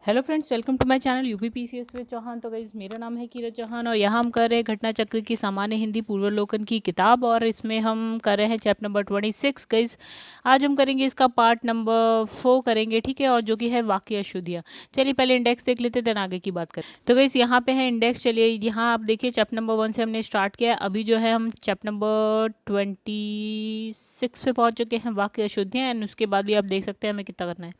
Hello friends, welcome to my channel UPPCS with Chauhan. तो guys, मेरा नाम है कीरत चौहान और यहाँ हम कर रहे हैं घटना चक्र की सामान्य हिंदी पूर्वावलोकन की किताब और इसमें हम कर रहे हैं चैप्टर नंबर 26। गाइज, आज हम करेंगे इसका पार्ट नंबर 4 करेंगे, ठीक है, और जो कि है वाक्य अशुद्धियाँ। चलिए पहले इंडेक्स देख लेते, देन आगे की बात करें। तो गाइज यहाँ पे है इंडेक्स। चलिए यहाँ आप देखिए, चैप्टर नंबर 1 से हमने स्टार्ट किया है। अभी जो है हम चैप्टर नंबर 26 पे पहुँच चुके हैं, वाक्य अशुद्धियाँ। एंड उसके बाद भी आप देख सकते हैं हमें कितना करना है।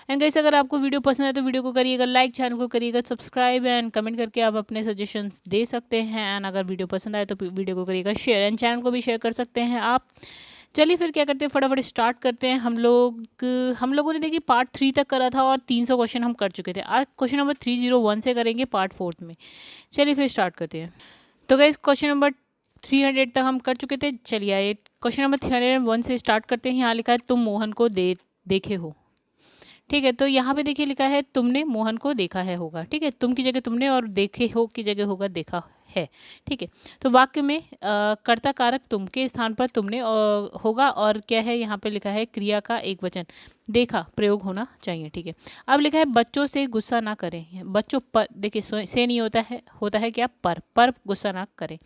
एंड गाइस, अगर आपको वीडियो पसंद है तो वीडियो को करिएगा लाइक, चैनल को करिएगा सब्सक्राइब एंड कमेंट करके आप अपने सजेशंस दे सकते हैं। एंड अगर वीडियो पसंद आए तो वीडियो को करिएगा शेयर एंड चैनल को भी शेयर कर सकते हैं आप। चलिए फिर क्या करते हैं, फटाफट स्टार्ट करते हैं। हम लोगों ने देखिए पार्ट 3 तक करा था और 300 क्वेश्चन हम कर चुके थे। आज क्वेश्चन नंबर 301 से करेंगे पार्ट 4 में। चलिए फिर स्टार्ट करते हैं। तो गाइस, क्वेश्चन नंबर 300 तक हम कर चुके थे। चलिए आइए क्वेश्चन नंबर 301 से स्टार्ट करते हैं। यहाँ लिखा है तुम मोहन को देखे हो, ठीक है। तो यहाँ पे देखिए लिखा है तुमने मोहन को देखा है होगा, ठीक है। तुम की जगह तुमने और देखे हो की जगह होगा देखा है, ठीक है। तो वाक्य में कर्ता कारक तुम के स्थान पर तुमने होगा और क्या है, यहाँ पे लिखा है क्रिया का एक वचन देखा प्रयोग होना चाहिए, ठीक है। अब लिखा है बच्चों से गुस्सा ना करें। बच्चों पर देखिए से नहीं होता है क्या, पर गुस्सा ना करें।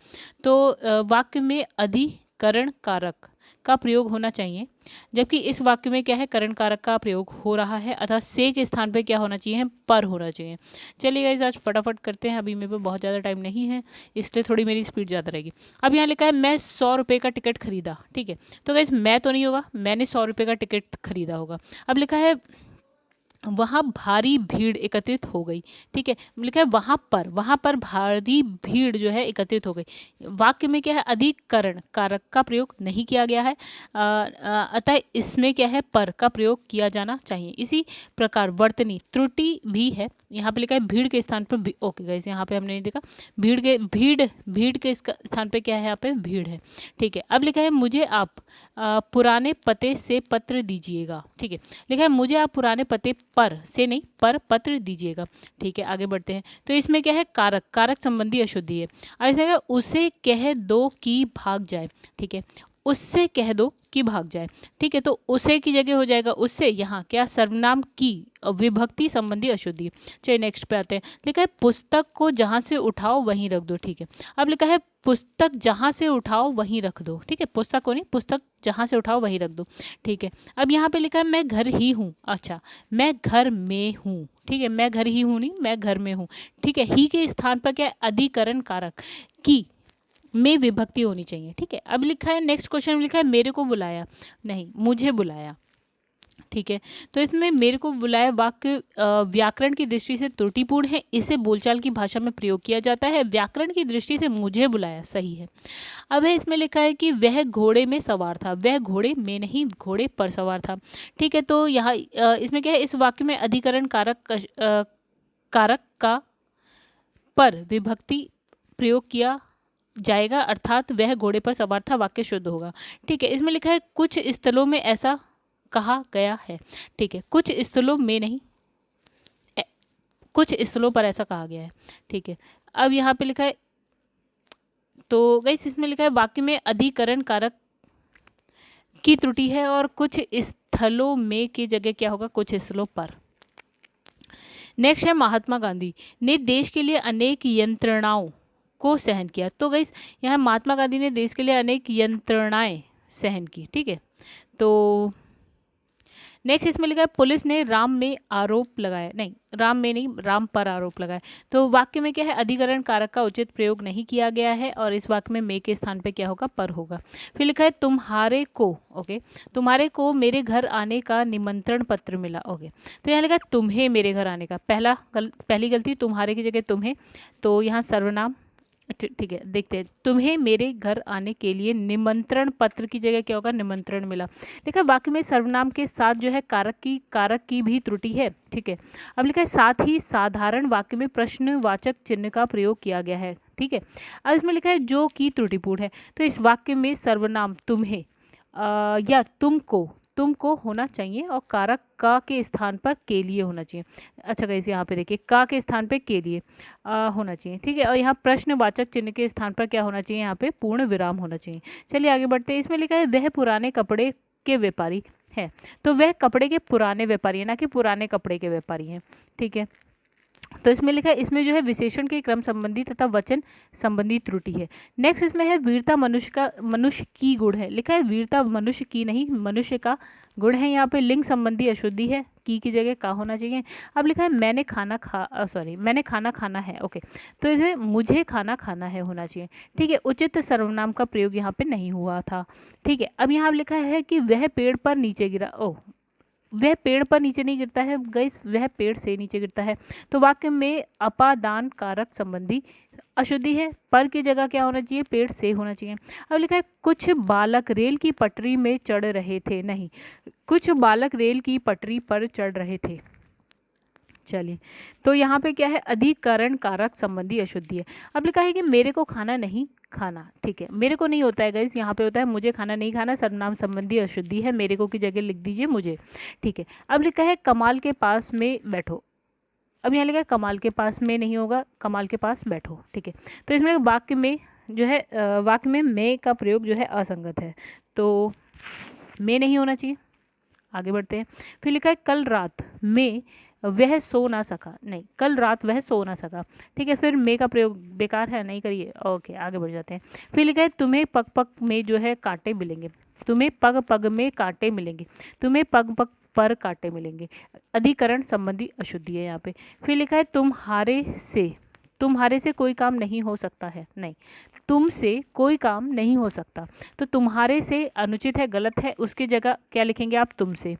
तो वाक्य में अधिकरण कारक का प्रयोग होना चाहिए, जबकि इस वाक्य में क्या है, करण कारक का प्रयोग हो रहा है, अतः से के स्थान पे क्या होना चाहिए, पर होना चाहिए। चलिए गाइस, आज फटाफट करते हैं, अभी मेरे पे बहुत ज़्यादा टाइम नहीं है इसलिए थोड़ी मेरी स्पीड ज़्यादा रहेगी। अब यहाँ लिखा है मैं 100 रुपये का टिकट खरीदा, ठीक है। तो गाइस मैं तो नहीं होगा, मैंने 100 रुपये का टिकट खरीदा होगा। अब लिखा है वहाँ भारी भीड़ एकत्रित हो गई, ठीक है। लिखा है वहाँ पर भारी भीड़ जो है एकत्रित हो गई। वाक्य में क्या है, अधिकरण कारक का प्रयोग नहीं किया गया है, अतः इसमें क्या है, पर का प्रयोग किया जाना चाहिए। इसी प्रकार वर्तनी त्रुटि भी है। यहाँ पे लिखा है भीड़ के स्थान पर ओके गाइस, यहाँ पे हमने नहीं देखा भीड़ के स्थान पे क्या है, यहाँ पे भीड़ है, ठीक है। अब लिखा है मुझे आप पुराने पते से पत्र दीजिएगा, ठीक है। लिखा है मुझे आप पुराने पते पर से नहीं पर पत्र दीजिएगा, ठीक है। आगे बढ़ते हैं। तो इसमें क्या है, कारक संबंधी अशुद्धि है। ऐसे उसे कह दो कि भाग जाए, ठीक है। उससे कह दो कि भाग जाए, ठीक है। तो उसे की जगह हो जाएगा उससे, यहाँ क्या सर्वनाम की विभक्ति संबंधी अशुद्धि। चलिए नेक्स्ट पे आते हैं। लिखा है पुस्तक को जहाँ से उठाओ वहीं रख दो, ठीक है। अब लिखा है पुस्तक जहाँ से उठाओ वहीं रख दो, ठीक है। पुस्तक को नहीं, पुस्तक जहाँ से उठाओ वहीं रख दो, ठीक है। अब यहाँ पे लिखा है मैं घर ही हूँ, अच्छा मैं घर में हूँ, ठीक है। मैं घर ही हूँ नहीं, मैं घर में हूँ, ठीक है। ही के स्थान पर क्या, अधिकरण कारक की में विभक्ति होनी चाहिए, ठीक है। अब लिखा है नेक्स्ट क्वेश्चन में लिखा है मेरे को बुलाया, नहीं मुझे बुलाया, ठीक है। तो इसमें मेरे को बुलाया वाक्य व्याकरण की दृष्टि से त्रुटिपूर्ण है। इसे बोलचाल की भाषा में प्रयोग किया जाता है। व्याकरण की दृष्टि से मुझे बुलाया सही है। अब है इसमें लिखा है कि वह घोड़े में सवार था, वह घोड़े में नहीं घोड़े पर सवार था, ठीक है। तो यहाँ इसमें क्या है, इस वाक्य में अधिकरण कारक का पर विभक्ति प्रयोग किया जाएगा, अर्थात वह घोड़े पर सवार था, वाक्य शुद्ध होगा, ठीक है। इसमें लिखा है कुछ स्थलों में ऐसा कहा गया है, ठीक है। कुछ स्थलों में नहीं, कुछ स्थलों पर ऐसा कहा गया है, ठीक है। अब यहाँ पे लिखा है, तो गाइस इसमें लिखा है वाक्य में अधिकरण कारक की त्रुटि है और कुछ स्थलों में की जगह क्या होगा, कुछ स्थलों पर। नेक्स्ट है महात्मा गांधी ने देश के लिए अनेक यंत्रणाओं को सहन किया। तो गाइस यहाँ महात्मा गांधी ने देश के लिए अनेक यंत्रणाएं सहन की, ठीक है। तो नेक्स्ट इसमें लिखा है पुलिस ने राम में आरोप लगाया, नहीं राम में नहीं राम पर आरोप लगाया। तो वाक्य में क्या है, अधिकरण कारक का उचित प्रयोग नहीं किया गया है और इस वाक्य में के स्थान पे क्या होगा, पर होगा। फिर लिखा है तुम्हारे को, ओके, तुम्हारे को मेरे घर आने का निमंत्रण पत्र मिला, ओके। तो यहाँ लिखा है तुम्हें मेरे घर आने का, पहली गलती, तुम्हारे की जगह तुम्हें, तो यहाँ सर्वनाम, ठीक है। देखते हैं, तुम्हें मेरे घर आने के लिए निमंत्रण पत्र की जगह क्या होगा, निमंत्रण मिला। लिखा है वाक्य में सर्वनाम के साथ जो है कारक की भी त्रुटि है, ठीक है। अब लिखा है साथ ही साधारण वाक्य में प्रश्नवाचक चिन्ह का प्रयोग किया गया है, ठीक है। अब इसमें लिखा है जो कि त्रुटिपूर्ण है। तो इस वाक्य में सर्वनाम तुम्हें या तुमको होना चाहिए और कारक का के स्थान पर के लिए होना चाहिए। अच्छा गाइस, यहाँ पे देखिए का के स्थान पे के लिए होना चाहिए, ठीक है। और यहाँ प्रश्नवाचक चिन्ह के स्थान पर क्या होना चाहिए, यहाँ पे पूर्ण विराम होना चाहिए। चलिए आगे बढ़ते हैं। इसमें लिखा है वह पुराने कपड़े के व्यापारी है, तो वह कपड़े के पुराने व्यापारी है, ना कि पुराने कपड़े के व्यापारी हैं। ठीक है, तो इसमें लिखा है, इसमें जो है विशेषण के क्रम संबंधी तथा वचन संबंधी त्रुटि है। नेक्स्ट इसमें है वीरता मनुष्य की गुण है। लिखा है वीरता मनुष्य की नहीं, मनुष्य का गुण है। यहाँ पे लिंग संबंधी अशुद्धि है, की जगह का होना चाहिए। अब लिखा है मैंने मैंने खाना खाना है। ओके, तो इसे मुझे खाना खाना है होना चाहिए। ठीक है, उचित सर्वनाम का प्रयोग यहाँ पे नहीं हुआ था। ठीक है, अब यहाँ लिखा है कि वह पेड़ पर नीचे गिरा। ओह, वह पेड़ पर नीचे नहीं गिरता है गाइस, वह पेड़ से नीचे गिरता है। तो वाक्य में अपादान कारक संबंधी अशुद्धि है। पर की जगह क्या होना चाहिए, पेड़ से होना चाहिए। अब लिखा है कुछ बालक रेल की पटरी में चढ़ रहे थे, नहीं, कुछ बालक रेल की पटरी पर चढ़ रहे थे। चलिए, तो यहाँ पे क्या है, अधिकरण कारक संबंधी अशुद्धि है। अब लिखा है कि मेरे को खाना नहीं खाना। ठीक है, मेरे को नहीं होता है गाइस, यहाँ पे होता है मुझे खाना नहीं खाना, सर्वनाम संबंधी अशुद्धि है, मेरे को की जगह लिख दीजिए मुझे। ठीक है, अब लिखा है कमाल के पास में बैठो। अब यहाँ लिखा है कमाल के पास में नहीं होगा, कमाल के पास बैठो। ठीक है, तो इसमें वाक्य में जो है वाक्य में मैं का प्रयोग जो है असंगत है, तो मैं नहीं होना चाहिए। आगे बढ़ते हैं। फिर लिखा है कल रात में वह सो ना सका, नहीं, कल रात वह सो ना सका। ठीक है, फिर मे का प्रयोग बेकार है, नहीं करिए। ओके, आगे बढ़ जाते हैं। फिर लिखा है तुम्हें पग पग में जो है कांटे मिलेंगे, तुम्हें पग पग में कांटे मिलेंगे, तुम्हें पग पग पर कांटे मिलेंगे। अधिकरण संबंधी अशुद्धि है यहाँ पे। फिर लिखा है तुम्हारे से कोई काम नहीं हो सकता है, नहीं, तुमसे कोई काम नहीं हो सकता, तो तुम्हारे से अनुचित है, गलत है, उसकी जगह क्या लिखेंगे आप, तुमसे।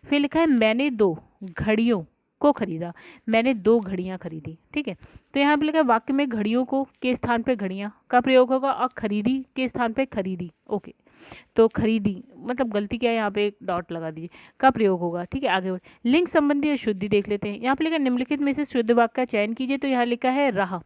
फिर लिखा है मैंने 2 घड़ियों को खरीदा, मैंने 2 घड़ियां खरीदी। ठीक है, तो यहाँ पे लिखा है वाक्य में घड़ियों को के स्थान पे घड़ियां का प्रयोग होगा और खरीदी के स्थान पे खरीदी। ओके, तो खरीदी मतलब गलती क्या है, यहाँ पे एक डॉट लगा दीजिए, का प्रयोग होगा। ठीक है, आगे बढ़। लिंग संबंधी अशुद्धि देख लेते हैं। यहाँ पे लिखा है निम्नलिखित में से शुद्ध वाक्य का चयन कीजिए, तो यहाँ लिखा है रहा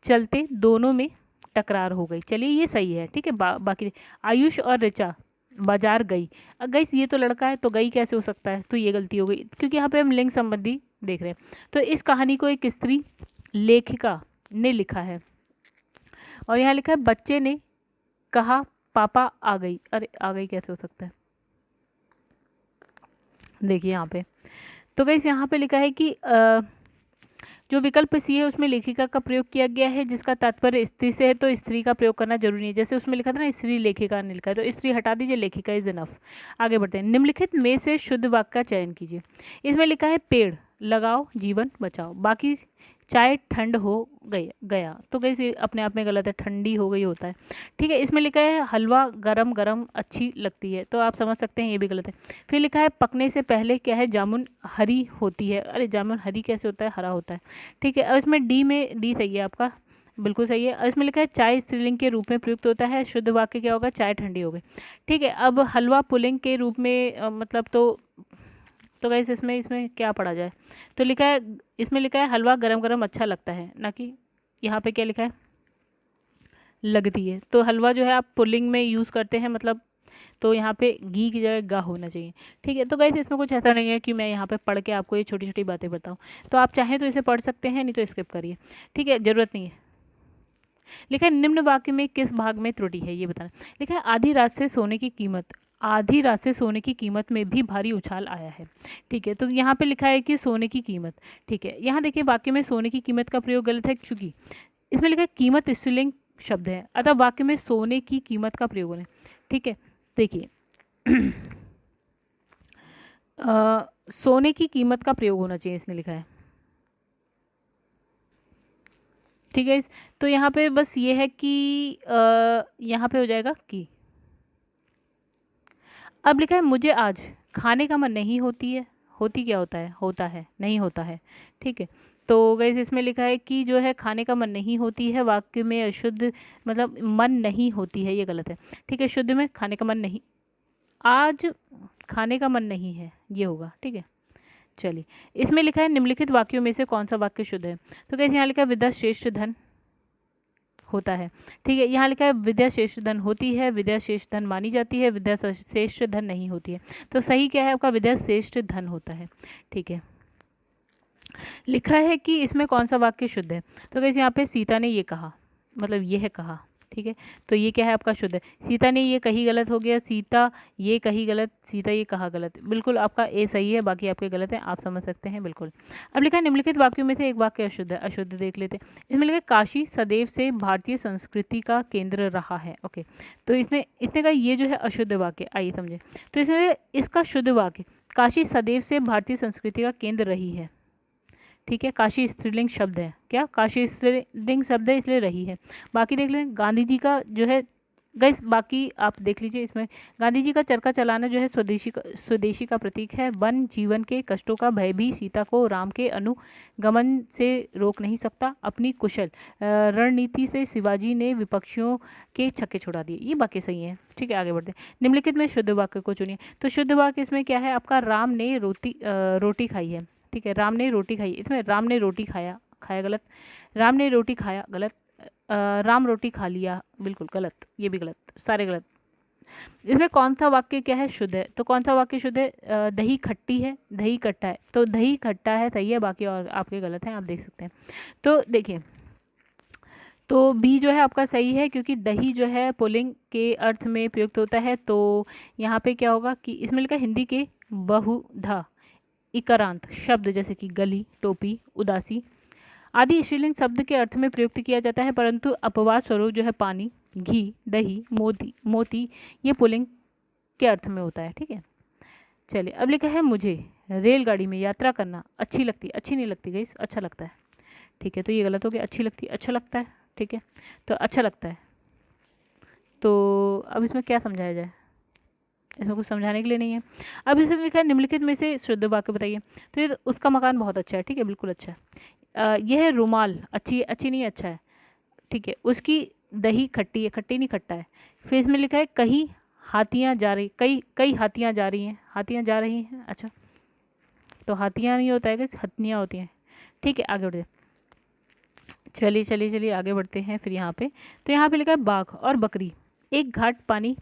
चलते दोनों में टकरार हो गई। चलिए, ये सही है। ठीक है, बाकी आयुष और ऋचा बाजार गई। गई ये तो लड़का है, तो गई कैसे हो सकता है, तो ये गलती हो गई, क्योंकि यहाँ पे हम लिंग संबंधी देख रहे हैं। तो इस कहानी को एक स्त्री लेखिका ने लिखा है, और यहाँ लिखा है बच्चे ने कहा पापा आ गई। अरे, आ गई कैसे हो सकता है, देखिए यहाँ पे। तो गाइस यहाँ पे लिखा है कि जो विकल्प सी है उसमें लेखिका का प्रयोग किया गया है, जिसका तात्पर्य स्त्री से है, तो स्त्री का प्रयोग करना जरूरी है। जैसे उसमें लिखा था ना स्त्री लेखिका ने लिखा है, तो स्त्री हटा दीजिए, लेखिका इज इनफ। आगे बढ़ते हैं। निम्नलिखित में से शुद्ध वाक्य का चयन कीजिए। इसमें लिखा है पेड़ लगाओ जीवन बचाओ, बाकी चाय ठंड हो गया, तो कैसे अपने आप में गलत है, ठंडी हो गई होता है। ठीक है, इसमें लिखा है हलवा गरम गरम अच्छी लगती है, तो आप समझ सकते हैं ये भी गलत है। फिर लिखा है पकने से पहले क्या है, जामुन हरी होती है। अरे, जामुन हरी कैसे होता है, हरा होता है। ठीक है, और इसमें डी सही है आपका, बिल्कुल सही है। और इसमें लिखा है चाय स्त्रीलिंग के रूप में प्रयुक्त होता है, शुद्ध वाक्य क्या होगा, चाय ठंडी हो गई। ठीक है, अब हलवा पुल्लिंग के रूप में मतलब तो गाइस इसमें क्या पढ़ा जाए, तो लिखा है, इसमें लिखा है हलवा गरम गरम अच्छा लगता है, ना कि यहाँ पे क्या लिखा है, लगती है। तो हलवा जो है आप पुल्लिंग में यूज़ करते हैं, मतलब तो यहाँ पे घी की जगह गा होना चाहिए। ठीक है, तो गाइस इसमें कुछ ऐसा नहीं है कि मैं यहाँ पे पढ़ के आपको ये छोटी छोटी बातें बताऊँ, तो आप चाहें तो इसे पढ़ सकते हैं, नहीं तो स्किप करिए। ठीक है, ज़रूरत नहीं है। लिखा है निम्न वाक्य में किस भाग में त्रुटि है, ये बताना। लिखा है आधी रात से सोने की कीमत में भी भारी उछाल आया है। ठीक है, तो यहाँ पे लिखा है कि सोने की कीमत। ठीक है, यहाँ देखिए वाक्य में सोने की कीमत का प्रयोग गलत है, चूंकि इसमें लिखा है कीमत स्त्रीलिंग शब्द है, अतः वाक्य में सोने की कीमत का प्रयोग है। ठीक है, देखिए सोने की कीमत का प्रयोग होना चाहिए, इसने लिखा है। ठीक है, तो यहाँ पे बस ये है कि यहाँ पे हो जाएगा कि। अब लिखा है मुझे आज खाने का मन नहीं होती है, होती क्या होता है नहीं होता है। ठीक है, तो गाइस इसमें लिखा है कि जो है खाने का मन नहीं होती है, वाक्य में अशुद्ध मतलब मन नहीं होती है, ये गलत है। ठीक है, शुद्ध में खाने का मन नहीं, आज खाने का मन नहीं है, ये होगा। ठीक है, चलिए, इसमें लिखा है निम्नलिखित वाक्यों में से कौन सा वाक्य शुद्ध है, तो कैसे यहाँ लिखा है विद्या श्रेष्ठ धन होता है। ठीक है, यहाँ लिखा है विद्या श्रेष्ठ धन होती है, विद्या श्रेष्ठ धन मानी जाती है, विद्या श्रेष्ठ धन नहीं होती है, तो सही क्या है आपका, विद्या श्रेष्ठ धन होता है। ठीक है, लिखा है कि इसमें कौन सा वाक्य शुद्ध है, तो कैसे यहाँ पे सीता ने ये कहा, मतलब यह कहा, ठीक है, तो ये क्या है आपका शुद्ध है। सीता ने ये कही गलत हो गया, सीता ये कही गलत, सीता ये कहा गलत। बिल्कुल आपका ए सही है, बाकी आपके गलत है, आप समझ सकते हैं बिल्कुल। अब लिखा है निम्नलिखित वाक्यों में से एक वाक्य अशुद्ध है। अशुद्ध देख लेते हैं। इसमें लिखा है काशी सदैव से भारतीय संस्कृति का केंद्र रहा है। ओके, तो इसने इसने कहा ये जो है अशुद्ध वाक्य, आइए समझे। तो इसमें इसका शुद्ध वाक्य, काशी सदैव से भारतीय संस्कृति का केंद्र रही है। ठीक है, काशी स्त्रीलिंग शब्द है, क्या काशी स्त्रीलिंग शब्द है इसलिए रही है। बाकी देख लें, गांधी जी का जो है गाइस, बाकी आप देख लीजिए इसमें, गांधी जी का चरखा चलाना जो है स्वदेशी का प्रतीक है। वन जीवन के कष्टों का भय भी सीता को राम के अनुगमन से रोक नहीं सकता। अपनी कुशल रणनीति से शिवाजी ने विपक्षियों के छक्के छुड़ा दिए। ये वाक्य सही है। ठीक है, आगे बढ़ते हैं। निम्नलिखित में शुद्ध वाक्य को चुनिए। तो शुद्ध वाक्य इसमें क्या है आपका, राम ने रोटी खाई है। ठीक है, राम ने रोटी खाई, इसमें राम ने रोटी खाया, खाया गलत। राम ने रोटी खाया गलत। राम रोटी खा लिया, बिल्कुल गलत, ये भी गलत, सारे गलत। इसमें कौन सा वाक्य क्या है शुद्ध है, तो कौन सा वाक्य शुद्ध है, दही खट्टी है, दही खट्टा है, तो दही खट्टा है सही है, बाकी और आपके गलत हैं, आप देख सकते हैं। तो देखिए, तो बी जो है आपका सही है, क्योंकि दही जो है पुल्लिंग के अर्थ में प्रयुक्त होता है। तो यहाँ पे क्या होगा कि इसमें लिखा हिंदी के बहुधा इकारांत शब्द जैसे कि गली, टोपी, उदासी आदि स्त्रीलिंग शब्द के अर्थ में प्रयुक्त किया जाता है, परंतु अपवाद स्वरूप जो है पानी, घी, दही, मोती ये पुल्लिंग के अर्थ में होता है। ठीक है, चलिए अब लिखा है मुझे रेलगाड़ी में यात्रा करना अच्छी लगती, अच्छी नहीं लगती गाइस, अच्छा लगता है। ठीक है, तो ये गलत हो गया, अच्छी लगती, अच्छा लगता है। ठीक है, तो अच्छा लगता है। तो अब इसमें क्या समझाया जाए, इसमें कुछ समझाने के लिए नहीं है। अब इसमें लिखा है निम्नलिखित में से शुद्ध वाक्य बताइए। तो ये उसका मकान बहुत अच्छा है। ठीक है, बिल्कुल अच्छा है। यह है रुमाल, अच्छी नहीं, अच्छा है। ठीक है, उसकी दही खट्टी है, खट्टी नहीं खट्टा है। फिर इसमें लिखा है कई हाथियाँ जा रही, कई हाथियाँ जा रही हैं, हाथियाँ जा रही हैं, अच्छा तो हाथियाँ नहीं होता है कि हथनियाँ होती हैं। ठीक है, आगे बढ़ते, चलिए आगे बढ़ते हैं। फिर यहाँ पे, तो यहाँ पे लिखा है बाघ और बकरी एक घाट पानी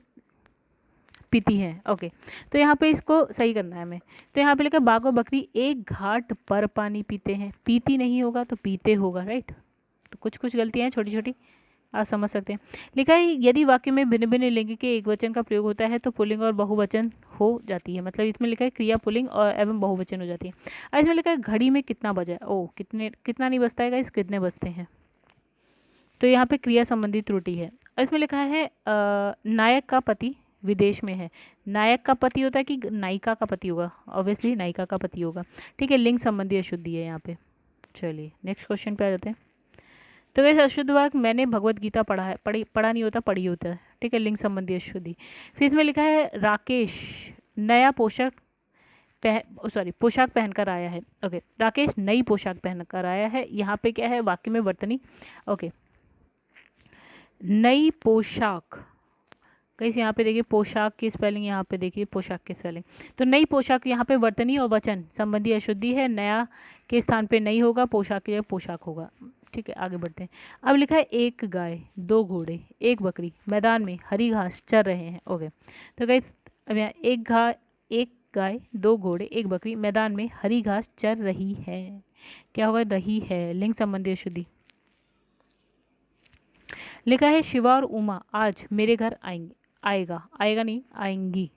पीती है। ओके, तो यहाँ पे इसको सही करना है हमें। तो यहाँ पे लिखा है बाघ और बकरी एक घाट पर पानी पीते हैं, पीती नहीं होगा तो पीते होगा, राइट। तो कुछ गलतियाँ हैं छोटी छोटी, आप समझ सकते हैं। लिखा है यदि वाक्य में भिन्न भिन्न लिंग के एक वचन का प्रयोग होता है तो पुल्लिंग और बहुवचन हो जाती है। मतलब इसमें लिखा है क्रिया पुल्लिंग और एवं बहुवचन हो जाती है। और इसमें लिखा है घड़ी में कितना बजा है, ओ कितना नहीं बजता है, इस कितने बजते हैं, तो यहाँ पे क्रिया संबंधी त्रुटि है। और इसमें लिखा है नायक का पति विदेश में है। नायक का पति होता है कि नायिका का पति होगा, ऑब्वियसली नायिका का पति होगा। ठीक है, लिंग संबंधी अशुद्धि है यहाँ पे। चलिए नेक्स्ट क्वेश्चन पे आ जाते हैं। तो वैसे अशुद्ध वाक्य मैंने भगवत गीता पढ़ा है, पढ़ा नहीं होता, पढ़ी होता है। ठीक है, लिंग संबंधी अशुद्धि। फिर इसमें लिखा है राकेश नया पोशाक पहनकर आया है। ओके, राकेश नई पोशाक पहनकर आया है, यहाँ पे क्या है वाक्य में वर्तनी। ओके, नई पोशाक, कैसे यहाँ पे देखिए पोशाक की स्पेलिंग, यहाँ पे देखिए पोशाक की स्पेलिंग। तो नई पोशाक यहाँ पे वर्तनी और वचन संबंधी अशुद्धि है। नया के स्थान पे नई होगा, पोशाक की जगह पोशाक होगा। ठीक है, आगे बढ़ते हैं। अब लिखा है एक गाय, दो घोड़े, एक बकरी मैदान में हरी घास चर रहे हैं। ओके, तो गाइस अब यहाँ एक गाय, दो घोड़े, एक बकरी मैदान में हरी घास चर रही है, क्या होगा, रही है, लिंग संबंधी अशुद्धि। लिखा है शिवा और उमा आज मेरे घर आएंगे, आएगा नहीं, आएंगी।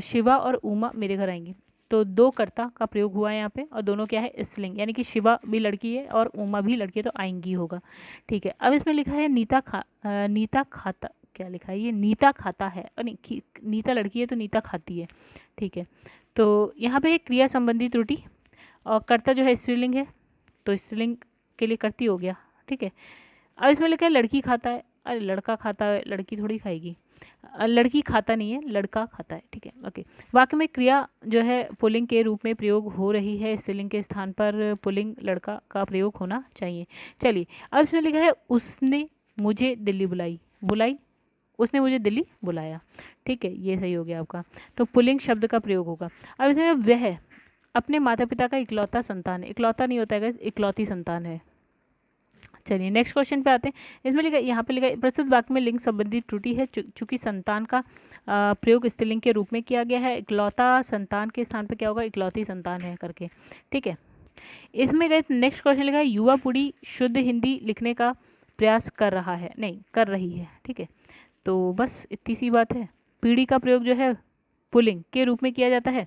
शिवा और उमा मेरे घर आएंगी, तो दो कर्ता का प्रयोग हुआ है यहाँ पे, और दोनों क्या है स्त्रीलिंग, यानी कि शिवा भी लड़की है और उमा भी लड़की है, तो आएंगी होगा। ठीक है, अब इसमें लिखा है नीता खाता, क्या लिखा है ये, नीता खाता है, और नहीं, नीता लड़की है तो नीता खाती है। ठीक है, तो यहाँ पे क्रिया संबंधी त्रुटि, और कर्ता जो है स्त्रीलिंग है, तो स्त्रीलिंग के लिए करती हो गया। ठीक है, अब इसमें लिखा है लड़की खाता है, अरे लड़का खाता है, लड़की थोड़ी खाएगी, लड़की खाता नहीं है, लड़का खाता है। ठीक है, ओके, वाक्य में क्रिया जो है पुल्लिंग के रूप में प्रयोग हो रही है, स्त्रीलिंग के स्थान पर पुल्लिंग लड़का का प्रयोग होना चाहिए। चलिए, अब इसमें लिखा है उसने मुझे दिल्ली बुलाई, उसने मुझे दिल्ली बुलाया। ठीक है, ये सही हो गया आपका, तो पुल्लिंग शब्द का प्रयोग होगा। अब इसमें वह अपने माता पिता का इकलौता संतान है, इकलौता नहीं होता है, इकलौती संतान है। चलिए नेक्स्ट क्वेश्चन पे आते हैं। इसमें लिखा, यहाँ पे लिखा प्रस्तुत वाक्य में लिंग संबंधी त्रुटि है, चूंकि संतान का प्रयोग स्त्रीलिंग के रूप में किया गया है। इकलौता संतान के स्थान पे क्या होगा, इकलौती संतान है करके। ठीक है, इसमें गए नेक्स्ट क्वेश्चन लिखा है युवा पीढ़ी शुद्ध हिंदी लिखने का प्रयास कर रहा है, नहीं कर रही है, ठीक है। तो बस इतनी सी बात है। पीढ़ी का प्रयोग जो है पुल्लिंग के रूप में किया जाता है,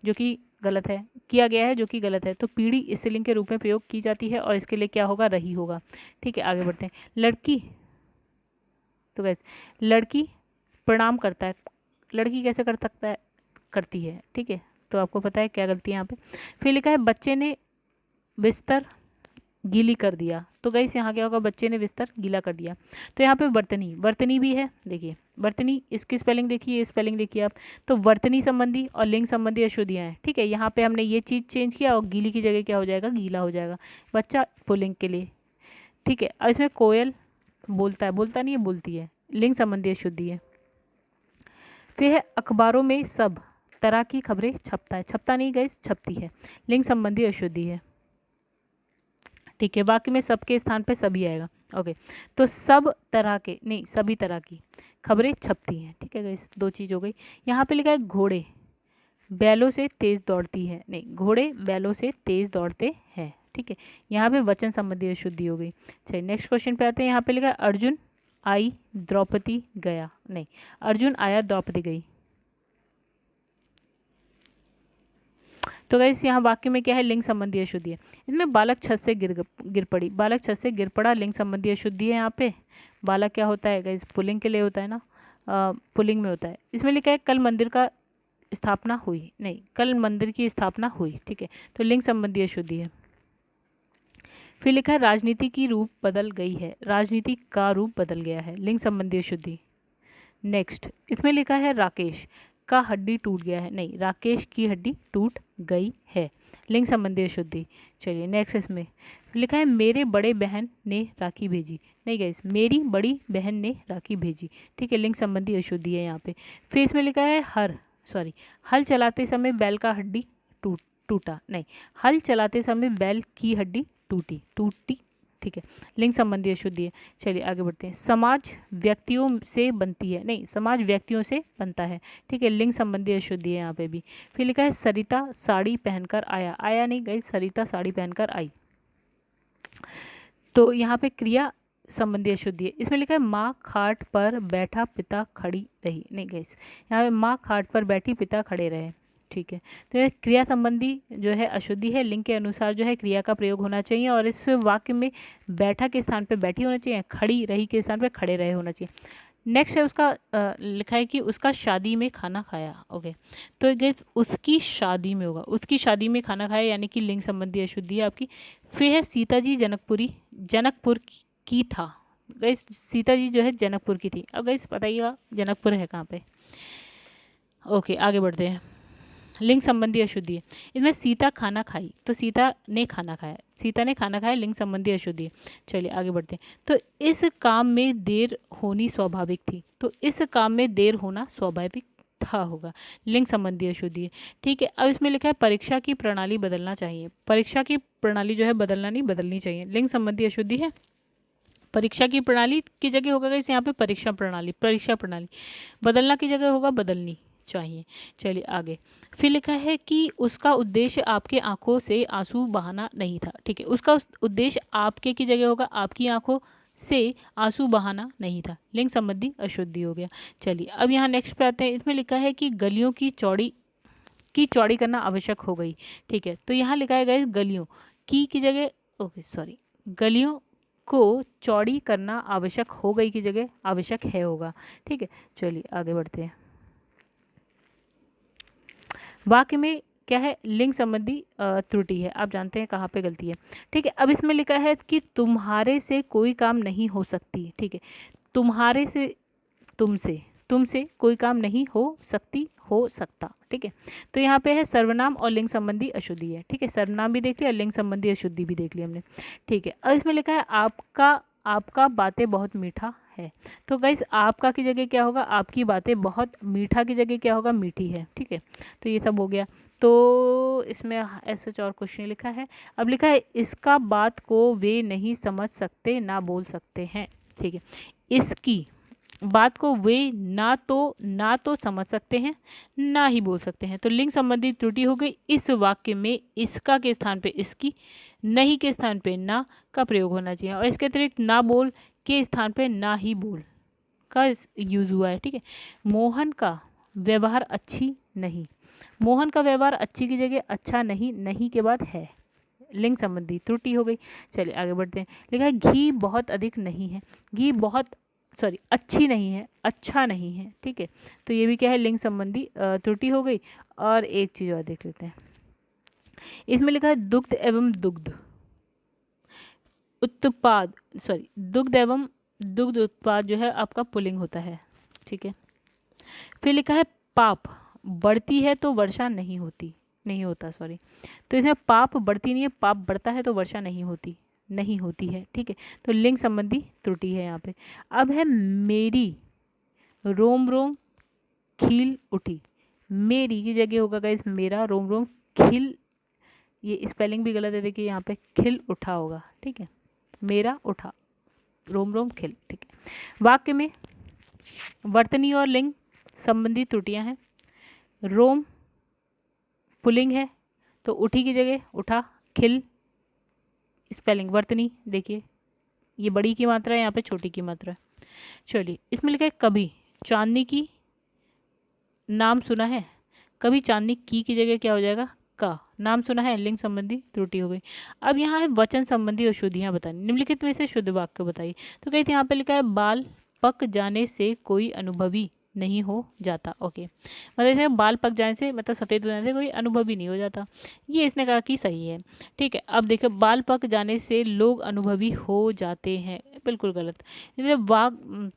जो कि गलत है, किया गया है जो कि गलत है। तो पीढ़ी स्त्रीलिंग के रूप में प्रयोग की जाती है और इसके लिए क्या होगा, रही होगा, ठीक है। आगे बढ़ते हैं। लड़की, तो गाइस लड़की प्रणाम करता है, लड़की कैसे कर सकता है, करती है, ठीक है। तो आपको पता है क्या गलती है यहाँ पे। फिर लिखा है बच्चे ने बिस्तर गीली कर दिया। तो गाइस यहाँ क्या होगा, बच्चे ने बिस्तर गीला कर दिया। तो यहाँ पे वर्तनी, वर्तनी भी है, देखिए वर्तनी, इसकी स्पेलिंग देखिए, स्पेलिंग देखिए आप। तो वर्तनी संबंधी और लिंग संबंधी अशुद्धियाँ हैं, ठीक है। यहाँ पे हमने ये चीज़ चेंज किया और गीली की जगह क्या हो जाएगा, गीला हो जाएगा। बच्चा पुल्लिंग के लिए, ठीक है। अब इसमें कोयल बोलता है, बोलता नहीं है, बोलती है, लिंग संबंधी अशुद्धि है। फिर है अखबारों में सब तरह की खबरें छपता है, छपता नहीं गाइस, छपती है, लिंग संबंधी अशुद्धि है, ठीक है। बाकी में सबके स्थान पे सभी आएगा, ओके। तो सब तरह के नहीं, सभी तरह की खबरें छपती हैं, ठीक है गाइस, दो चीज़ हो गई। यहाँ पे लिखा है घोड़े बैलों से तेज दौड़ती है, नहीं, घोड़े बैलों से तेज दौड़ते हैं, ठीक है। यहाँ पे वचन संबंधी अशुद्धि हो गई। चलिए नेक्स्ट क्वेश्चन पे आते हैं। यहाँ पे लिखा है अर्जुन आई द्रौपदी गया, नहीं, अर्जुन आया द्रौपदी गई। तो गाइस यहाँ वाक्य में क्या है, लिंग संबंधी अशुद्धि है। इसमें बालक छत से गिर पड़ी, बालक छत से गिर पड़ा, लिंग संबंधी अशुद्धि है। यहाँ पे बालक क्या होता है गाइस, पुल्लिंग के लिए होता है ना, पुल्लिंग में होता है। इसमें लिखा है कल मंदिर का स्थापना हुई, नहीं, कल मंदिर की स्थापना हुई, ठीक है। तो लिंग संबंधी अशुद्धि है। फिर लिखा है राजनीति की रूप बदल गई है, राजनीति का रूप बदल गया है, लिंग संबंधी अशुद्धि। नेक्स्ट इसमें लिखा है राकेश का हड्डी टूट गया है, नहीं, राकेश की हड्डी टूट गई है, लिंग संबंधी अशुद्धि। चलिए नेक्स्ट इसमें लिखा है मेरे बड़े बहन ने राखी भेजी, नहीं गाइस, मेरी बड़ी बहन ने राखी भेजी, ठीक है, लिंग संबंधी अशुद्धि है यहाँ पे। फिर इसमें लिखा है हल चलाते समय बैल का हड्डी टूटा, नहीं, हल चलाते समय बैल की हड्डी टूटी, ठीक है, लिंग संबंधी अशुद्धि है। चलिए आगे बढ़ते हैं। समाज व्यक्तियों से बनती है, नहीं, समाज व्यक्तियों से बनता है, ठीक है, लिंग संबंधी अशुद्धि है यहाँ पे भी। फिर लिखा है सरिता साड़ी पहनकर आया, आया नहीं गई, सरिता साड़ी पहनकर आई। तो यहाँ पे क्रिया संबंधी अशुद्धि है। इसमें लिखा है माँ खाट पर बैठा पिता खड़ी रही, नहीं गई, यहाँ पे माँ खाट पर बैठी पिता खड़े रहे, ठीक है। तो ये क्रिया संबंधी जो है अशुद्धि है, लिंग के अनुसार जो है क्रिया का प्रयोग होना चाहिए और इस वाक्य में बैठा के स्थान पे बैठी होना चाहिए, खड़ी रही के स्थान पे खड़े रहे होना चाहिए। नेक्स्ट है उसका लिखा है कि उसका शादी में खाना खाया, ओके। तो गाइस उसकी शादी में होगा, उसकी शादी में खाना खाया, यानी कि लिंग संबंधी अशुद्धि है आपकी। फिर है सीता जी जनकपुर की था, गाइस सीता जी जो है जनकपुर की थी। अब गाइस बताइएगा जनकपुर है कहाँ पे, ओके। आगे बढ़ते हैं। लिंग संबंधी अशुद्धि है। इसमें सीता खाना खाई, तो सीता ने खाना खाया, सीता ने खाना खाया, लिंग संबंधी अशुद्धि है। चलिए आगे बढ़ते हैं। तो इस काम में देर होनी स्वाभाविक थी, तो इस काम में देर होना स्वाभाविक था होगा, लिंग संबंधी अशुद्धि है, ठीक है। अब इसमें लिखा है परीक्षा की प्रणाली बदलना चाहिए, परीक्षा की प्रणाली जो है बदलना नहीं, बदलनी चाहिए, लिंग संबंधी अशुद्धि है। परीक्षा की प्रणाली की जगह होगा इस यहाँ पे परीक्षा प्रणाली बदलना की जगह होगा बदलनी चाहिए। चलिए आगे। फिर लिखा है कि उसका उद्देश्य आपके आंखों से आंसू बहाना नहीं था, ठीक है, उसका उद्देश्य आपके की जगह होगा आपकी आंखों से आंसू बहाना नहीं था, लिंग संबंधी अशुद्धि हो गया। चलिए अब यहाँ नेक्स्ट पे आते हैं। इसमें लिखा है कि गलियों की चौड़ी करना आवश्यक हो गई, ठीक है। तो यहाँ लिखा है गाइस गलियों की जगह, ओके सॉरी, गलियों को चौड़ी करना आवश्यक हो गई की जगह आवश्यक है होगा, ठीक है। चलिए आगे बढ़ते हैं। वाक्य में क्या है, लिंग संबंधी त्रुटि है, आप जानते हैं कहाँ पे गलती है, ठीक है। अब इसमें लिखा है कि तुम्हारे से कोई काम नहीं हो सकती, ठीक है, तुम्हारे से तुमसे कोई काम नहीं हो सकता, ठीक है। तो यहाँ पे है सर्वनाम और लिंग संबंधी अशुद्धि है, ठीक है, सर्वनाम भी देख लिया, लिंग संबंधी अशुद्धि भी देख लिया हमने, ठीक है। अब इसमें लिखा है आपका बातें बहुत मीठा है, तो गाइस आपका की जगह क्या होगा, आपकी बातें बहुत, मीठा की जगह क्या होगा, मीठी है, ठीक है। तो ये सब हो गया। तो इसमें ऐसा और कुछ नहीं लिखा है। अब लिखा है इसका बात को वे नहीं समझ सकते ना बोल सकते हैं, ठीक है। बात को वे ना तो समझ सकते हैं ना ही बोल सकते हैं। तो लिंग संबंधी त्रुटि हो गई। इस वाक्य में इसका के स्थान पे इसकी, नहीं के स्थान पे ना का प्रयोग होना चाहिए, और इसके अतिरिक्त ना बोल के स्थान पे ना ही बोल का यूज हुआ है। ठीक है। मोहन का व्यवहार अच्छी नहीं, मोहन का व्यवहार अच्छी की जगह अच्छा नहीं, नहीं के बाद है, लिंग संबंधी त्रुटि हो गई। चलिए आगे बढ़ते हैं। लिखा है घी बहुत अधिक नहीं है, घी बहुत अच्छी नहीं है, अच्छा नहीं है। ठीक है। तो ये भी क्या है, लिंग संबंधी त्रुटि हो गई। और एक चीज़ और देख लेते हैं। इसमें लिखा है दुग्ध एवं दुग्ध उत्पाद, दुग्ध एवं दुग्ध उत्पाद जो है आपका पुल्लिंग होता है। ठीक है। फिर लिखा है पाप बढ़ती है तो वर्षा नहीं होती, नहीं होता, तो इसमें पाप बढ़ती नहीं है, पाप बढ़ता है तो वर्षा नहीं होती, नहीं होती है। ठीक है। तो लिंग संबंधी त्रुटि है यहाँ पे। अब है मेरी रोम रोम खिल उठी, मेरी की जगह होगा गाइस मेरा, रोम रोम खिल, ये स्पेलिंग भी गलत है, देखिए यहाँ पे खिल उठा होगा। ठीक है। मेरा उठा, रोम रोम खिल। ठीक है। वाक्य में वर्तनी और लिंग संबंधी त्रुटियां हैं। रोम पुल्लिंग है तो उठी की जगह उठा, खिल स्पेलिंग वर्तनी, देखिए ये बड़ी की मात्रा है, यहाँ पे छोटी की मात्रा है। चलिए इसमें लिखा है कभी चांदनी की, नाम सुना है, कभी चांदनी की जगह क्या हो जाएगा, का, नाम सुना है, लिंग संबंधी त्रुटि हो गई। अब यहाँ है वचन संबंधी अशुद्धियाँ बतानी, निम्नलिखित में से शुद्ध वाक्य बताइए। तो कहते हैं यहाँ पे लिखा है बाल पक जाने से कोई अनुभवी नहीं हो जाता। ओके, मतलब इसे बाल पक जाने से, मतलब सफ़ेद हो जाने से कोई अनुभवी नहीं हो जाता, ये इसने कहा कि सही है। ठीक है। अब देखो बाल पक जाने से लोग अनुभवी हो जाते हैं, बिल्कुल गलत।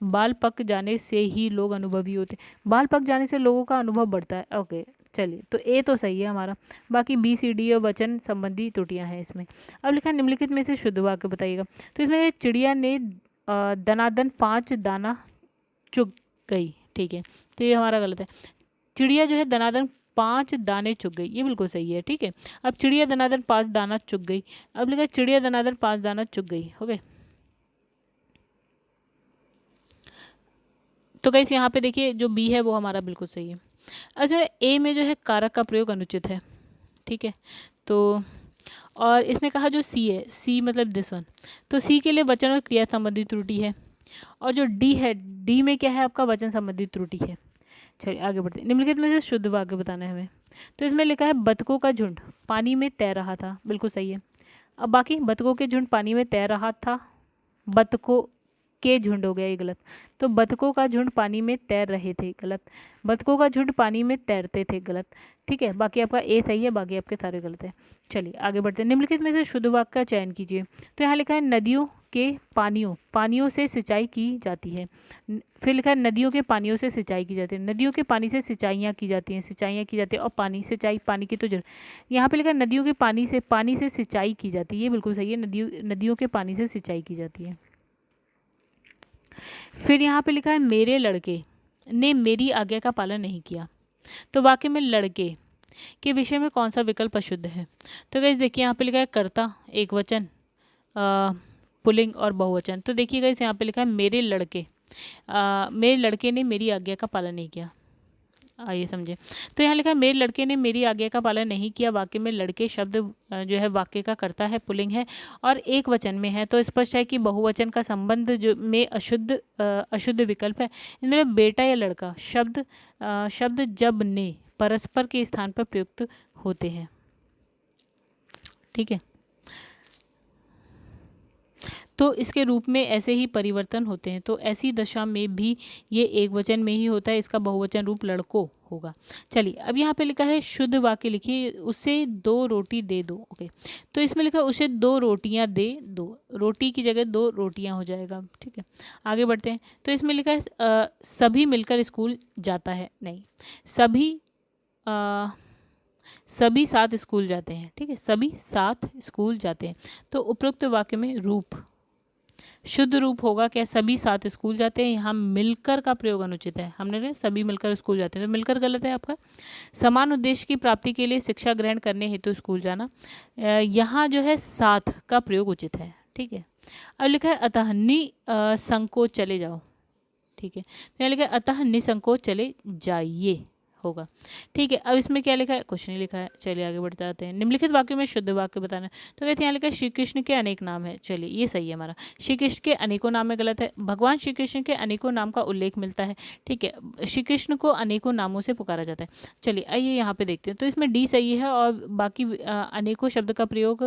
बाल पक जाने से ही लोग अनुभवी होते, बाल पक जाने से लोगों का अनुभव बढ़ता है। ओके चलिए, तो ए तो सही है हमारा, बाकी बी सी डी और वचन संबंधी त्रुटियां हैं इसमें। अब लिखा निम्नलिखित में से शुद्ध वाक्य बताइएगा। तो इसमें चिड़िया ने दनादन 5 दाना चुग गई। ठीक है। तो ये हमारा गलत है, चिड़िया जो है दनादन 5 दाने चुग गई, ये बिल्कुल सही है। ठीक है। अब चिड़िया दनादन 5 दाना चुग गई, अब लिखा चिड़िया दनादन 5 दाना चुग गई। ओके, तो गाइस यहाँ पे देखिए जो बी है वो हमारा बिल्कुल सही है। अच्छा, ए में जो है कारक का प्रयोग अनुचित है। ठीक है। तो और इसने कहा जो सी है, सी मतलब दिस वन, तो सी के लिए वचन और क्रिया संबंधी त्रुटि है। और जो डी है, डी में क्या है आपका, वचन संबंधी त्रुटि है। चलिए आगे बढ़ते हैं। निम्नलिखित में से शुद्ध वाक्य बताना है हमें। तो इसमें लिखा है बतखों का झुंड पानी में तैर रहा था, बिल्कुल सही है। अब बाकी बतखों के झुंड पानी में तैर रहा था, बतखों के झुंड हो गया, ये गलत। तो बतखों का झुंड पानी में तैर रहे थे, गलत। बतखों का झुंड पानी में तैरते थे, गलत। ठीक है। बाकी आपका ए सही है, बाकी आपके सारे गलत है। चलिए आगे बढ़ते हैं। निम्नलिखित में से शुद्ध वाक्य का चयन कीजिए। तो यहाँ लिखा है नदियों के पानियों से सिंचाई की जाती है। फिर लिखा है नदियों के पानियों से सिंचाई की जाती है, नदियों के पानी से सिंचाइयाँ की जाती हैं, सिंचाइयाँ की जाती है। और पानी सिंचाई, पानी की तो जरूरत, यहाँ पे लिखा है नदियों के पानी से सिंचाई की जाती है, ये बिल्कुल सही है, नदियों के पानी से सिंचाई की जाती है। फिर यहाँ पे लिखा है मेरे लड़के ने मेरी आज्ञा का पालन नहीं किया। तो वाक्य में लड़के के विषय में कौन सा विकल्प अशुद्ध है। तो गाइस देखिए यहाँ पे लिखा है कर्ता, एक वचन, पुल्लिंग और बहुवचन। तो देखिए गाइस यहाँ पे लिखा है मेरे लड़के ने मेरी आज्ञा का पालन नहीं किया, आइए समझे। तो यहाँ लिखा है मेरे लड़के ने मेरी आज्ञा का पालन नहीं किया। वाक्य में लड़के शब्द जो है वाक्य का कर्ता है, पुल्लिंग है और एक वचन में है, तो स्पष्ट है कि बहुवचन का संबंध जो में अशुद्ध विकल्प है। इनमें बेटा या लड़का शब्द जब ने परस्पर के स्थान पर प्रयुक्त होते हैं। ठीक है। तो इसके रूप में ऐसे ही परिवर्तन होते हैं, तो ऐसी दशा में भी ये एक वचन में ही होता है, इसका बहुवचन रूप लड़कों होगा। चलिए अब यहाँ पे लिखा है शुद्ध वाक्य लिखिए, उसे 2 रोटी दे दो। ओके, तो इसमें लिखा है उसे 2 रोटियां दे दो, रोटी की जगह 2 रोटियां हो जाएगा। ठीक है। आगे बढ़ते हैं। तो इसमें लिखा है सभी मिलकर स्कूल जाता है, नहीं, सभी साथ स्कूल जाते हैं। ठीक है, सभी साथ स्कूल जाते हैं। तो उपरोक्त वाक्य में रूप शुद्ध रूप होगा क्या, सभी साथ स्कूल जाते हैं। यहाँ मिलकर का प्रयोग अनुचित है, हमने सभी मिलकर स्कूल जाते हैं, तो मिलकर गलत है आपका। समान उद्देश्य की प्राप्ति के लिए शिक्षा ग्रहण करने हेतु स्कूल जाना, यहाँ जो है साथ का प्रयोग उचित है। ठीक है। अब लिखा है अतः संकोच चले जाओ। ठीक है। तो यहाँ लिखा है अतः निसंकोच चले जाइए होगा। ठीक है, अब इसमें क्या लिखा है, कुछ नहीं लिखा है। चलिए आगे बढ़ते आते हैं। निम्नलिखित वाक्यों में शुद्ध वाक्य बताना है। तो कहते हैं यहाँ लिखा है श्री कृष्ण के अनेक नाम है। चलिए ये सही है हमारा। श्री कृष्ण के अनेकों नाम में गलत है। भगवान श्री कृष्ण के अनेकों नाम का उल्लेख मिलता है। ठीक है, श्री कृष्ण को अनेकों नामों से पुकारा जाता है। चलिए आइए यहाँ पे देखते हैं। तो इसमें डी सही है और बाकी अनेकों शब्द का प्रयोग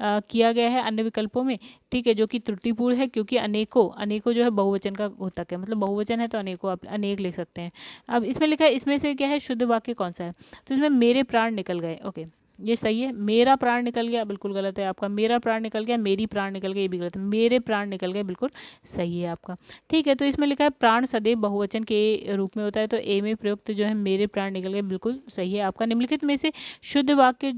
किया गया है अन्य विकल्पों में। ठीक है, जो कि त्रुटिपूर्ण है, क्योंकि अनेकों अनेकों जो है बहुवचन का होता है, मतलब बहुवचन है तो अनेकों आप अनेक लिख सकते हैं। अब इसमें लिखा है इसमें से क्या है शुद्ध वाक्य कौन सा है। तो इसमें मेरे प्राण निकल गए, ओके ये सही है। मेरा प्राण निकल गया बिल्कुल गलत है आपका। मेरा प्राण निकल गया, मेरी प्राण निकल गया, ये भी गलत है। मेरे प्राण निकल गए बिल्कुल सही है आपका। ठीक है, तो इसमें लिखा है प्राण सदैव बहुवचन के रूप में होता है, तो ए में प्रयुक्त जो है मेरे प्राण निकल गए बिल्कुल सही है आपका। निम्नलिखित में से शुद्ध वाक्य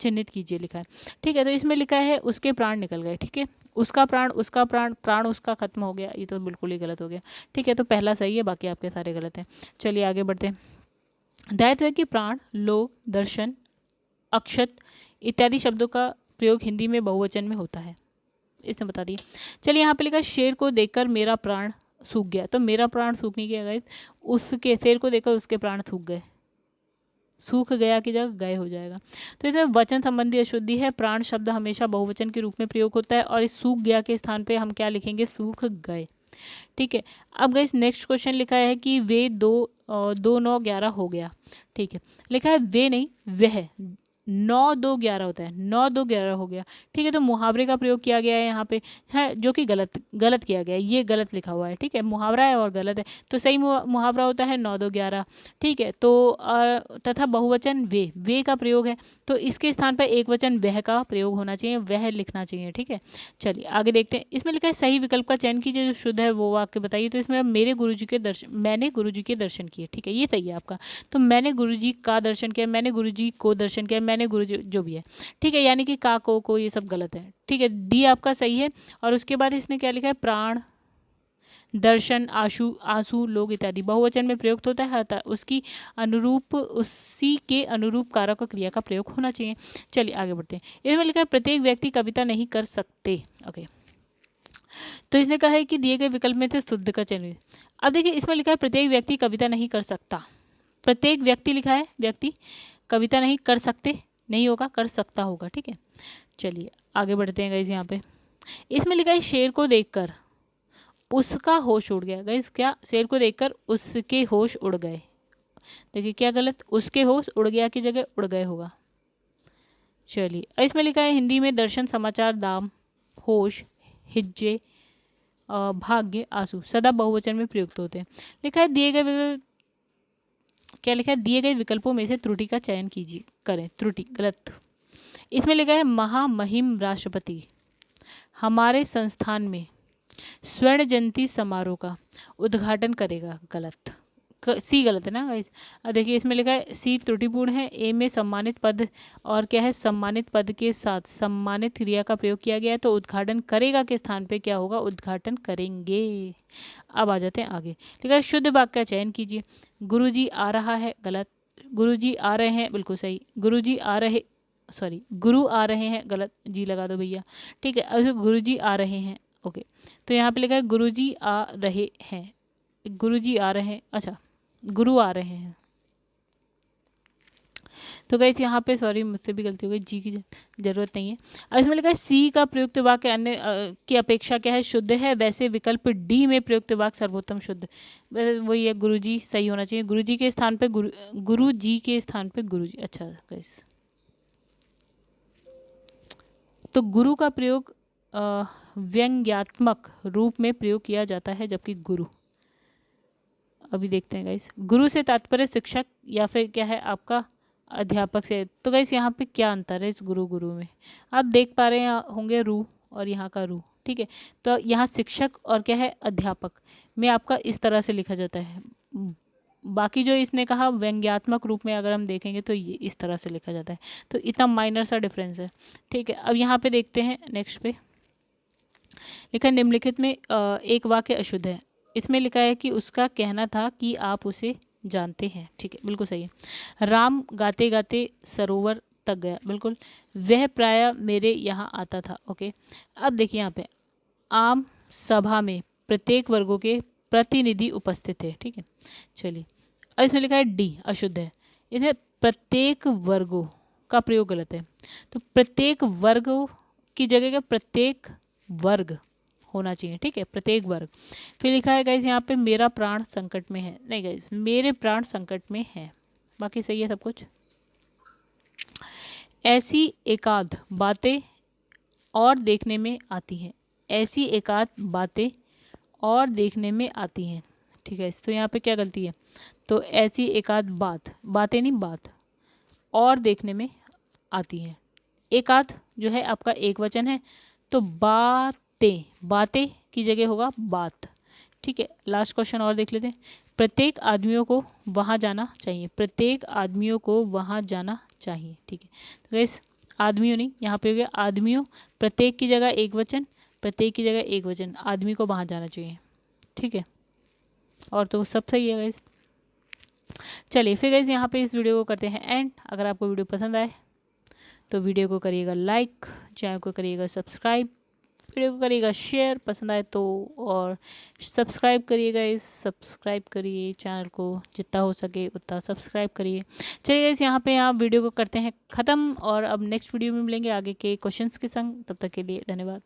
चिन्हित कीजिए लिखा है। ठीक है, तो इसमें लिखा है उसके प्राण निकल गए। ठीक है, उसका प्राण, उसका प्राण, प्राण उसका खत्म हो गया, ये तो बिल्कुल ही गलत हो गया। ठीक है, तो पहला सही है, बाकी आपके सारे गलत हैं। चलिए आगे बढ़ते हैं। दायित्व है कि प्राण, लोक, दर्शन, अक्षत इत्यादि शब्दों का प्रयोग हिंदी में बहुवचन में होता है, इसने बता दिया। चलिए यहाँ पे लिखा शेर को देखकर मेरा प्राण सूख गया। तो मेरा प्राण सूख नहीं गया गाइस, उसके शेर को देखकर उसके प्राण सूख गए। सूख गया की जगह गए हो जाएगा। तो इसमें वचन संबंधी अशुद्धि है। प्राण शब्द हमेशा बहुवचन के रूप में प्रयोग होता है और इस सूख गया के स्थान पे हम क्या लिखेंगे, सूख गए। ठीक है, अब गाइस नेक्स्ट क्वेश्चन लिखा है कि वे 2 9 11 हो गया। ठीक है, लिखा है वे नहीं वह, 9 2 11 होता है, 9 2 11 हो गया। ठीक है, तो मुहावरे का प्रयोग किया गया है यहाँ पे, है जो कि गलत किया गया है, ये गलत लिखा हुआ है। ठीक है, मुहावरा है और गलत है, तो सही मुहावरा होता है 9 2 11। ठीक है, तो तथा बहुवचन वे का प्रयोग है, तो इसके स्थान पर एक वचन वह का प्रयोग होना चाहिए, वह लिखना चाहिए। ठीक है, चलिए आगे देखते हैं। इसमें लिखा है सही विकल्प का चयन कीजिए जो शुद्ध है वो वाक्य बताइए। तो इसमें मैंने गुरुजी के दर्शन किए। ठीक है, ये सही है आपका। तो मैंने गुरुजी का दर्शन किया, मैंने गुरुजी को दर्शन किया, मैंने गुरुजी जो भी है। ठीक है, यानी कि का को ये सब गलत है। ठीक है, डी आपका सही है। और उसके बाद इसने क्या लिखा है, प्राण, दर्शन, आंसू, लोग इत्यादि बहुवचन में प्रयुक्त होता है, अतः उसी के अनुरूप कारक और क्रिया का प्रयोग होना चाहिए। चलिए आगे बढ़ते हैं। इसमें लिखा है प्रत्येक व्यक्ति कविता नहीं कर सकते। ओके, तो इसने कहा है कि दिए गए विकल्प में से शुद्ध का चयन। अब देखिए इसमें लिखा है प्रत्येक व्यक्ति कविता नहीं कर सकता। प्रत्येक व्यक्ति लिखा है, व्यक्ति कविता नहीं कर सकते नहीं होगा, कर सकता होगा। ठीक है, चलिए आगे बढ़ते हैं गाइस। यहाँ पे इसमें लिखा है शेर को देखकर उसका होश उड़ गया। गाइस क्या, शेर को देखकर उसके होश उड़ गए। देखिए क्या गलत, उसके होश उड़ गया की जगह उड़ गए होगा। चलिए इसमें लिखा है हिंदी में दर्शन, समाचार, दाम, होश, हिज्जे, भाग्य, आंसू सदा बहुवचन में प्रयुक्त होते हैं। लिखा है दिए गए क्या लिखा है, दिए गए विकल्पों में से त्रुटि का चयन कीजिए, करें। त्रुटि गलत। इसमें लिखा है महामहिम राष्ट्रपति हमारे संस्थान में स्वर्ण जयंती समारोह का उद्घाटन करेगा। गलत, सी गलत है ना गाइस। देखिए इसमें लिखा है सी त्रुटिपूर्ण है। ए में सम्मानित पद और क्या है, सम्मानित पद के साथ सम्मानित क्रिया का प्रयोग किया गया है, तो उद्घाटन करेगा के स्थान पे क्या होगा, उद्घाटन करेंगे। अब आ जाते हैं आगे। लिखा है शुद्ध वाक्य का चयन कीजिए। गुरुजी आ रहा है, गलत। गुरुजी आ रहे हैं, बिल्कुल सही। गुरुजी आ रहे, सॉरी गुरु आ रहे हैं, गलत, जी लगा दो भैया। ठीक है, अब गुरुजी आ रहे हैं। ओके, तो यहाँ पे लिखा है गुरुजी आ रहे हैं, गुरुजी आ रहे हैं, अच्छा गुरु आ रहे हैं। तो गाइस यहाँ पे सॉरी मुझसे भी गलती हो गई, जी की जरूरत नहीं है। अब इसमें लिखा है सी का प्रयुक्त वाक्य अन्य की अपेक्षा क्या है, शुद्ध है। वैसे विकल्प डी में प्रयुक्त वाक्य सर्वोत्तम शुद्ध, वही है गुरुजी सही होना चाहिए। गुरुजी के स्थान पे गुरुजी के स्थान पे गुरुजी। अच्छा गाइस, तो गुरु का प्रयोग व्यंग्यात्मक रूप में प्रयोग किया जाता है, जबकि गुरु, अभी देखते हैं गाइस, गुरु से तात्पर्य शिक्षक या फिर क्या है आपका अध्यापक से। तो गाइस यहाँ पे क्या अंतर है इस गुरु में, आप देख पा रहे होंगे रू और यहाँ का रू। ठीक है, तो यहाँ शिक्षक और क्या है अध्यापक में आपका इस तरह से लिखा जाता है। बाकी जो इसने कहा व्यंग्यात्मक रूप में अगर हम देखेंगे तो ये इस तरह से लिखा जाता है, तो इतना माइनर सा डिफरेंस है। ठीक है, अब यहाँ पे देखते हैं नेक्स्ट पे लिखा निम्नलिखित में एक वाक्य अशुद्ध है। इसमें लिखा है कि उसका कहना था कि आप उसे जानते हैं। ठीक है, बिल्कुल सही है। राम गाते गाते सरोवर तक गया, बिल्कुल। वह प्राय मेरे यहाँ आता था। ओके, अब देखिए यहाँ पे आम सभा में प्रत्येक वर्गों के प्रतिनिधि उपस्थित है। ठीक है, चलिए अब इसमें लिखा है डी अशुद्ध है। इधर प्रत्येक वर्गों का प्रयोग गलत है, तो प्रत्येक वर्गों की जगह क्या प्रत्येक वर्ग होना चाहिए। ठीक है, प्रत्येक वर्ग। फिर लिखा है गाइज यहाँ पे मेरा प्राण संकट में है, नहीं गाइज मेरे प्राण संकट में है, बाकी सही है सब कुछ। ऐसी एकाध बातें और देखने में आती हैं, ऐसी एकाध बातें और देखने में आती हैं। ठीक है, तो यहाँ पे क्या गलती है, तो ऐसी एकाध बात, बातें नहीं बात, और देखने में आती हैं। एकाध जो है आपका एक वचन है, तो बातें, बातें की जगह होगा बात। ठीक है, लास्ट क्वेश्चन और देख लेते हैं। प्रत्येक आदमियों को वहाँ जाना चाहिए, प्रत्येक आदमियों को वहाँ जाना चाहिए। ठीक है, तो इस आदमियों नहीं, यहाँ पे हो गया आदमियों, प्रत्येक की जगह एक वचन, प्रत्येक की जगह एक वचन, आदमी को वहाँ जाना चाहिए। ठीक है, और तो सब सही है गाइस। चलिए फिर गाइस यहाँ पे इस वीडियो को करते हैं एंड। अगर आपको वीडियो पसंद आए तो वीडियो को करिएगा लाइक, चैनल को करिएगा सब्सक्राइब, वीडियो को करिएगा शेयर, पसंद आए तो, और सब्सक्राइब करिएगा, इस सब्सक्राइब करिए चैनल को, जितना हो सके उतना सब्सक्राइब करिए। चलिए इस यहाँ पे आप वीडियो को करते हैं ख़त्म, और अब नेक्स्ट वीडियो में मिलेंगे आगे के क्वेश्चंस के संग। तब तक के लिए धन्यवाद।